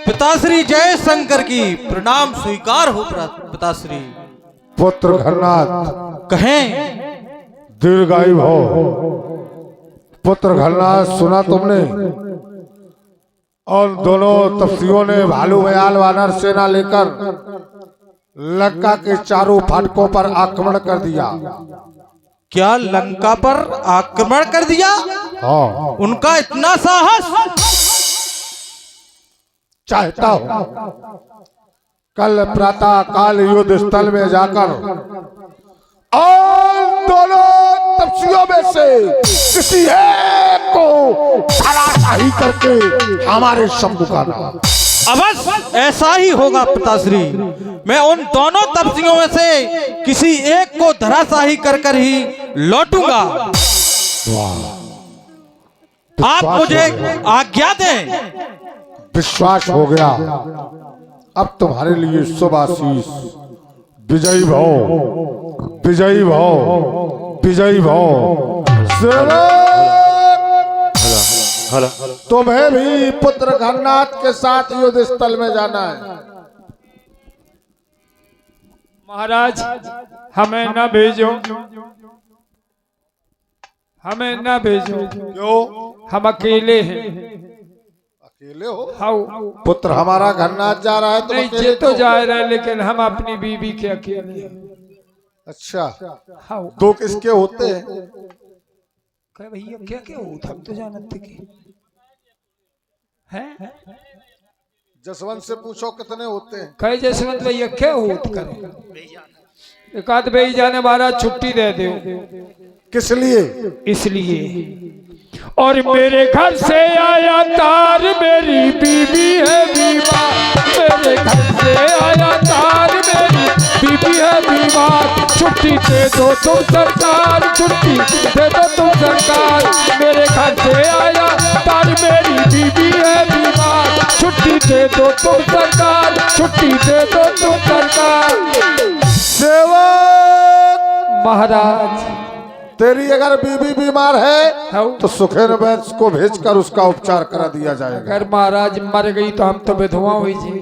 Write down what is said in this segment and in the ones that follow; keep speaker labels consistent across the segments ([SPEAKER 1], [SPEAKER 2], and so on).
[SPEAKER 1] पिताश्री जय शंकर की प्रणाम स्वीकार हो पिताश्री।
[SPEAKER 2] पुत्र घरनाथ
[SPEAKER 1] कहें।
[SPEAKER 2] दीर्घायु हो। पुत्र घरनाथ सुना तुमने, और दोनों तपस्वियों ने भालू बयाल वानर सेना लेकर लंका के चारों फाटकों पर आक्रमण कर दिया।
[SPEAKER 1] क्या लंका पर आक्रमण कर दिया?
[SPEAKER 2] हाँ।
[SPEAKER 1] उनका इतना साहस।
[SPEAKER 2] चाहता हूं कल प्रातः काल युद्ध स्थल में जाकर और दोनों तपस्वियों में से किसी एक को धराशायी करके हमारे शंभु का नाम।
[SPEAKER 1] अवश्य ऐसा ही होगा पिताश्री। मैं उन दोनों तपस्वियों में से किसी एक को धराशायी कर ही लौटूंगा। आप मुझे आज्ञा दें।
[SPEAKER 2] विश्वास हो गया। अब तुम्हारे लिए शुभ आशीष। विजयी भव, विजयी भव, विजयी भव। तुम्हें भी पुत्र घरनाथ के साथ युद्ध स्थल में जाना है।
[SPEAKER 3] महाराज हमें न भेजो, हमें न भेजो।
[SPEAKER 2] क्यों?
[SPEAKER 3] हम अकेले हैं।
[SPEAKER 2] अकेले हो?
[SPEAKER 3] हाँ।
[SPEAKER 2] पुत्र हमारा घरनाथ जा रहा है तो
[SPEAKER 3] नहीं, ये तो जा रहे हैं, लेकिन हम अपनी बीवी के अकेले हैं।
[SPEAKER 2] अच्छा।
[SPEAKER 3] हाँ।
[SPEAKER 2] दो किसके होते हैं?
[SPEAKER 3] कहे भैया क्या क्या होता, हम तो जानते कि हैं।
[SPEAKER 2] जसवंत से पूछो कितने होते हैं।
[SPEAKER 3] कहे जसवंत भैया क्या होत करे। एक आध भाई जाने महाराज छुट्टी दे दो।
[SPEAKER 2] किस लिए?
[SPEAKER 3] इसलिए। और मेरे घर से आया तार, मेरी बीबी है बीमार। मेरे घर से आया तार, मेरी बीबी है बीमार। छुट्टी दे दो तुम सरकार, छुट्टी दे दो तुम सरकार। मेरे घर से आया तार, मेरी बीबी है बीमार। छुट्टी दे दो तुम सरकार, छुट्टी दे दो तुम सरकार।
[SPEAKER 2] सेवक
[SPEAKER 3] महाराज
[SPEAKER 2] तेरी अगर बीबी बीमार है तो सुखेन वैद्य को भेजकर उसका उपचार करा दिया जाएगा।
[SPEAKER 3] अगर महाराज मर गई तो हम तो विधवा हुई जी।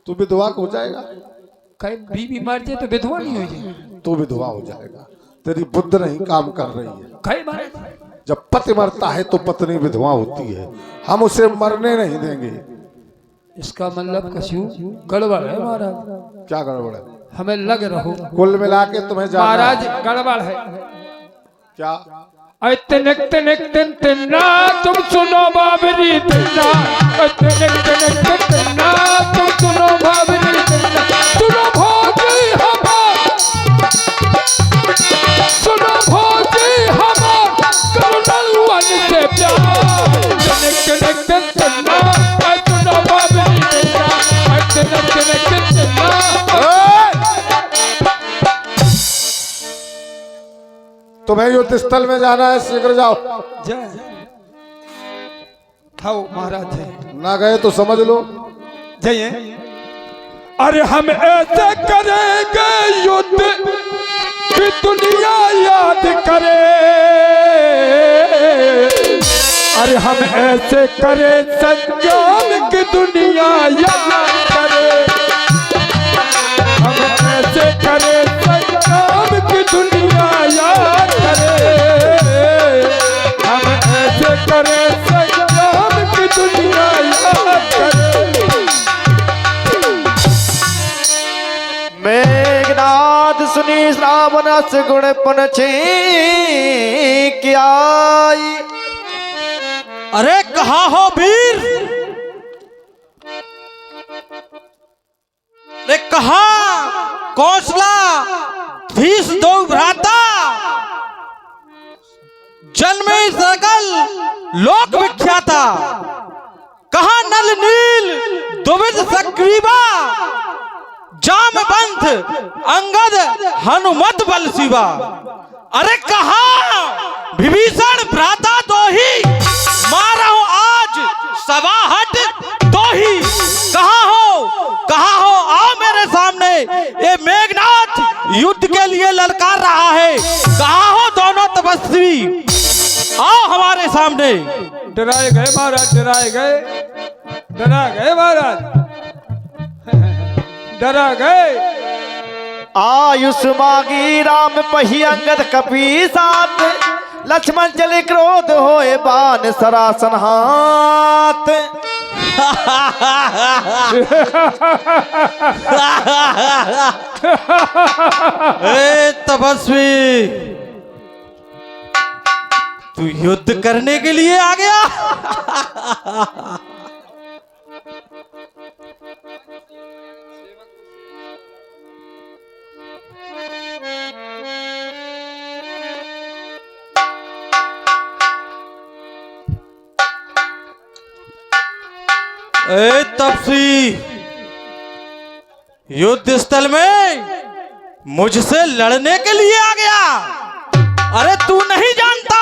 [SPEAKER 2] तू विधवा हो जाएगा।
[SPEAKER 3] कहीं बीबी मर जाए तो विधवा नहीं हो जाए।
[SPEAKER 2] तू विधवा हो जाएगा। तेरी बुद्धि नहीं काम कर रही है।
[SPEAKER 3] कहीं महाराज
[SPEAKER 2] जब पति मरता है तो पत्नी विधवा होती है। हम उसे मरने नहीं देंगे।
[SPEAKER 3] इसका मतलब कछु गड़बड़ है महाराज।
[SPEAKER 2] क्या गड़बड़ है?
[SPEAKER 3] हमें लग रहो
[SPEAKER 2] कुल मिला के तुम्हें जाना
[SPEAKER 3] महाराज गड़बड़ है।
[SPEAKER 2] क्या?
[SPEAKER 3] तिनक तिनक तिन तिन्ना तुम सुनो बाबरी तिन्ना। तिनक तिनक तिन्ना तुम सुनो बाबरी तिन्ना। सुनो भोजी हमार, सुनो भोजी हमार, करो नलवन से प्यार। तिनक तिनक तिन तिन्ना सुनो बाबरी तिन्ना। तिनक तिनक तिन तिन्ना।
[SPEAKER 2] तुम्हें युद्ध स्थल में जाना है, शीघ्र जाओ।
[SPEAKER 3] जय खाओ महाराज जय।
[SPEAKER 2] ना गए तो समझ लो।
[SPEAKER 3] जय। अरे हम ऐसे करेंगे युद्ध कि दुनिया याद करे। अरे हम ऐसे करें संग्राम कि दुनिया याद करे। हम ऐसे करें संग्राम कि दुनिया याद करे। हम ऐसे करें संग्राम कि दुनिया याद करे।
[SPEAKER 4] मेघनाद सुनी श्रावण गुण पनछी क्या।
[SPEAKER 1] अरे कहाँ हो वीर? अरे कहाँ कौशला भीष दो भ्राता जन्मे सकल लोक विख्याता। कहाँ नल नील दुविध सक्रीवा जामवंत अंगद हनुमत बल शिवा। अरे कहाँ विभीषण भ्राता दो ही मारा हूं आज सवाहट दो ही। कहाँ हो आओ मेरे सामने। ये मेघनाथ युद्ध के लिए ललकार रहा है। कहाँ हो दोनों तपस्वी? आओ हमारे सामने।
[SPEAKER 3] डराए गए महाराज, डराए गए। डरा गए महाराज, डरा गए।
[SPEAKER 4] आयुष मागी राम पही अंगद कपी साथ, लक्ष्मण चले क्रोध होए बान सरासन हाथ।
[SPEAKER 1] ए तपस्वी, तू युद्ध करने के लिए आ गया? ए तपस्वी, युद्ध स्थल में मुझसे लड़ने के लिए आ गया? अरे तू नहीं जानता,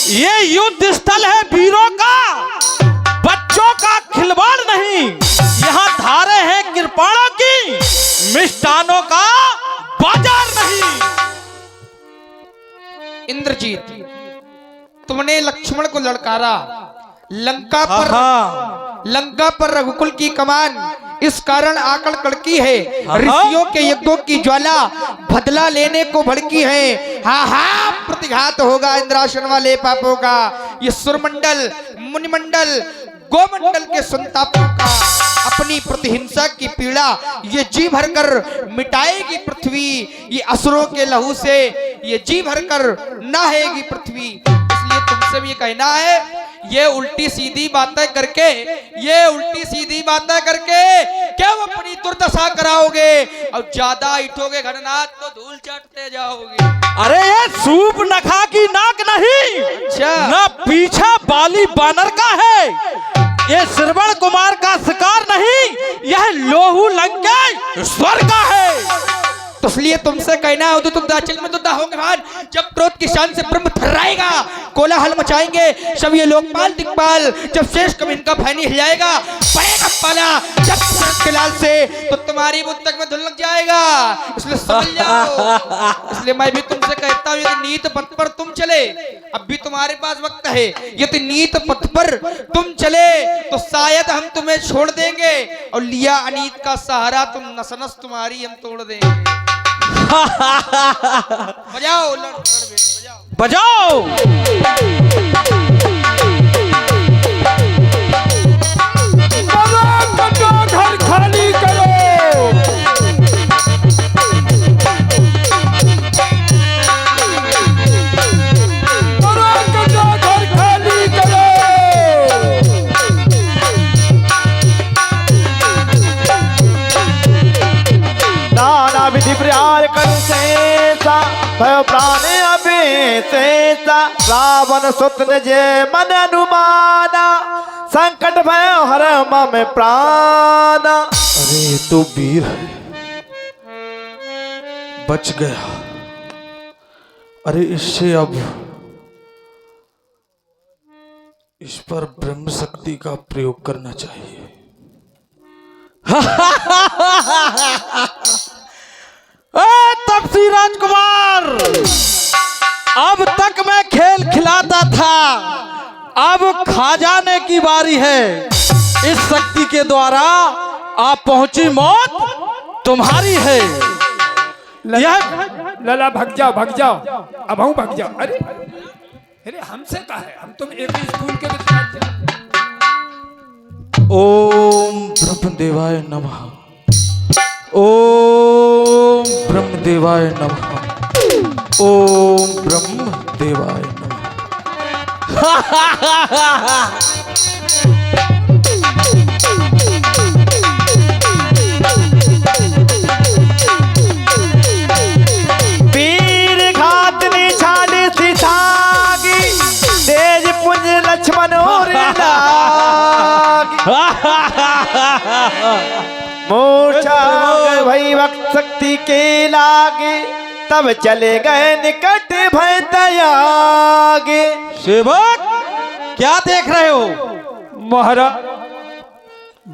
[SPEAKER 1] ये युद्ध स्थल है वीरों का, बच्चों का खिलवाड़ नहीं। यहाँ धारे हैं कृपाणों की, मिष्ठानों का बाजार नहीं।
[SPEAKER 5] इंद्रजीत, तुमने लक्ष्मण को ललकारा, लंका पर रघुकुल की कमान इस कारण आकड़ कड़की है, ऋषियों के यज्ञों की ज्वाला बदला लेने को भड़की है। हाँ हाँ, प्रतिघात होगा इंद्रासन वाले पापों का। ये सुरमंडल, मुनिमंडल, गोमंडल के संतापों का अपनी प्रतिहिंसा की पीड़ा ये जी भरकर मिटाएगी पृथ्वी। ये असुरों के लहू से ये जी भरकर नहाएगी पृथ्वी। इसलिए तुमसे भी ये कहना है, ये उल्टी सीधी बातें करके, ये उल्टी सीधी बातें करके क्या अपनी दुर्दशा कराओगे? और ज्यादा इठोगे घननाथ तो धूल चाटते जाओगे।
[SPEAKER 1] अरे ये सूप नखा की नाक नहीं, ना पीछा बाली बानर का है। ये श्रवण कुमार का शिकार नहीं, यह लोहू लंका स्वर्ग का है।
[SPEAKER 5] तो इसलिए तुमसे कहना हो तो तुम दाचिल में तो दाहोगे भान। जब क्रोध की शान से ब्रह्म थर्राएगा, कोलाहल मचाएंगे सब ये लोकपाल दिक्पाल। जब शेष कभी इनका फैनी हिलाएगा, पड़ेगा पाला जब शरद के लाल से, तो तुम्हारी बुद्ध तक में धुल लग जाएगा। इसलिए समझ जाओ। इसलिए मैं भी तुमसे कहता हूँ, यदि नीत पथ पर तुम चले, अब भी तुम्हारे पास वक्त है, यदि नीत पथ पर तुम चले तो शायद हम तुम्हें छोड़ देंगे, और लिया अनीत का सहारा तुम नस नस तुम्हारी हम तोड़ देंगे। बजाओ बजाओ
[SPEAKER 1] बजाओ।
[SPEAKER 3] घर खाली करो। घर खाली करो।
[SPEAKER 4] नाना विधि प्रहार कर सेसा, भय प्राण अभिषेसा। रावण सुत जे मन अनुमाना, संकट भय हर मम प्राणा।
[SPEAKER 1] अरे तो वीर बच गया। अरे इससे अब इस पर ब्रह्म शक्ति का प्रयोग करना चाहिए। तपसी राजकुमार, अब तक मैं खेल खिलाता था, अब खा जाने की बारी है। इस शक्ति के द्वारा आप पहुंची मौत तुम्हारी है।
[SPEAKER 3] लला भाग जाओ, भाग जाओ, अब हम भाग जाओ। अरे अरे हमसे कहा है, हम तुम एक ही स्कूल के विद्यार्थी।
[SPEAKER 1] ओम ब्रह्मदेवाय नमः। ओम ब्रह्मदेवाय नमः। ओम ब्रह्मदेवाय नमः।
[SPEAKER 4] वीर घातनी छाड़ी सी छागी, तेज पुंज लक्ष्मण और लागी। मूर्छा भई वक्त शक्ति के लागे, तब चले गए निकट भय त्यागे।
[SPEAKER 1] सेवक क्या देख रहे हो?
[SPEAKER 3] महाराज,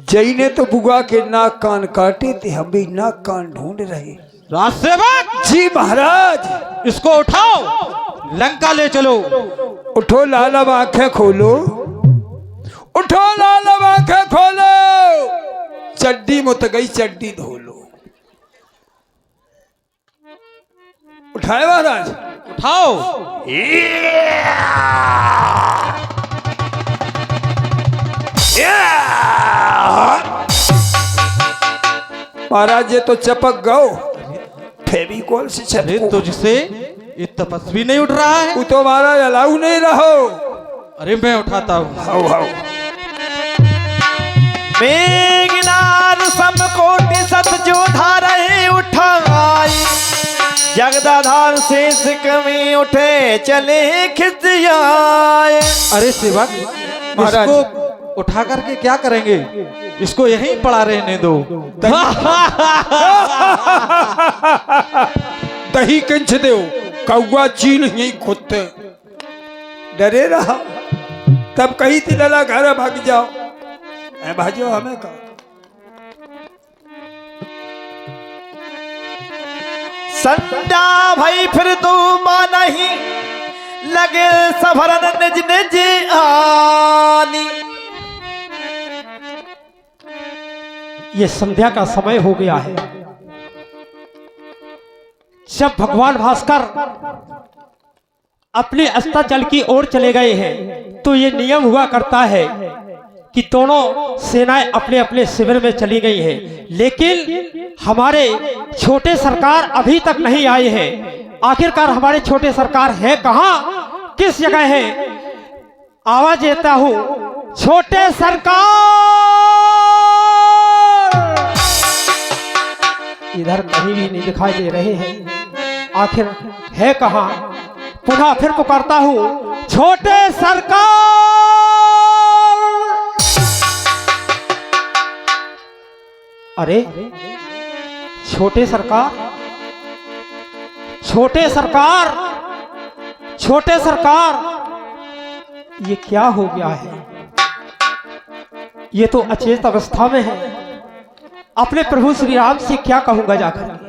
[SPEAKER 3] जई ने तो बुआ के नाक कान काटे थे, हम भी नाक कान ढूंढ रहे।
[SPEAKER 1] राज सेवक
[SPEAKER 3] जी महाराज।
[SPEAKER 1] इसको उठाओ, लंका ले चलो।
[SPEAKER 3] उठो लालम आंखें खोलो, उठो लालम आंखें चड्डी मुत गई, चड्डी धो लो। उठाए महाराज,
[SPEAKER 1] उठाओ।
[SPEAKER 3] महाराज ये तो चपक गओ, फेविकोल से
[SPEAKER 1] अरे
[SPEAKER 3] चपको।
[SPEAKER 1] तुझसे ये तपस्वी नहीं उठ रहा है।
[SPEAKER 3] वो तो महाराज अलाउ नहीं रहो।
[SPEAKER 1] अरे मैं उठाता हूँ।
[SPEAKER 3] How how.
[SPEAKER 4] मेघनाद समकोटि सत जो धारे उठाई, जगदाधार शेष कमी उठे चले खिसियाए।
[SPEAKER 1] अरे सेवक,
[SPEAKER 3] महाराज।
[SPEAKER 1] इसको उठा करके क्या करेंगे? इसको यहीं पड़ा रहने दो।
[SPEAKER 3] दही कंच दो, कौआ चील यही खुदते डरे रहा। तब कही थी लला घर भाग जाओ, ऐ भाजो हमें कहा।
[SPEAKER 4] संध्या भई फिर तू नहीं लगे सभरन निज निज आनी।
[SPEAKER 6] ये संध्या का समय हो गया है। जब भगवान भास्कर अपने अस्ताचल की ओर चले गए हैं तो ये नियम हुआ करता है कि दोनों सेनाएं अपने अपने शिविर में चली गई हैं, लेकिन हमारे छोटे सरकार अभी तक नहीं आए हैं। आखिरकार हमारे छोटे सरकार है कहाँ, किस जगह है? आवाज देता हूं, छोटे सरकार। इधर कहीं भी नहीं दिखाई दे रहे हैं, आखिर है कहाँ? पुनः फिर पुकारता हूं, छोटे सरकार। अरे छोटे सरकार, छोटे सरकार, छोटे सरकार, ये क्या हो गया है? ये तो अचेत अवस्था में है। अपने प्रभु श्री राम से क्या कहूंगा जाकर?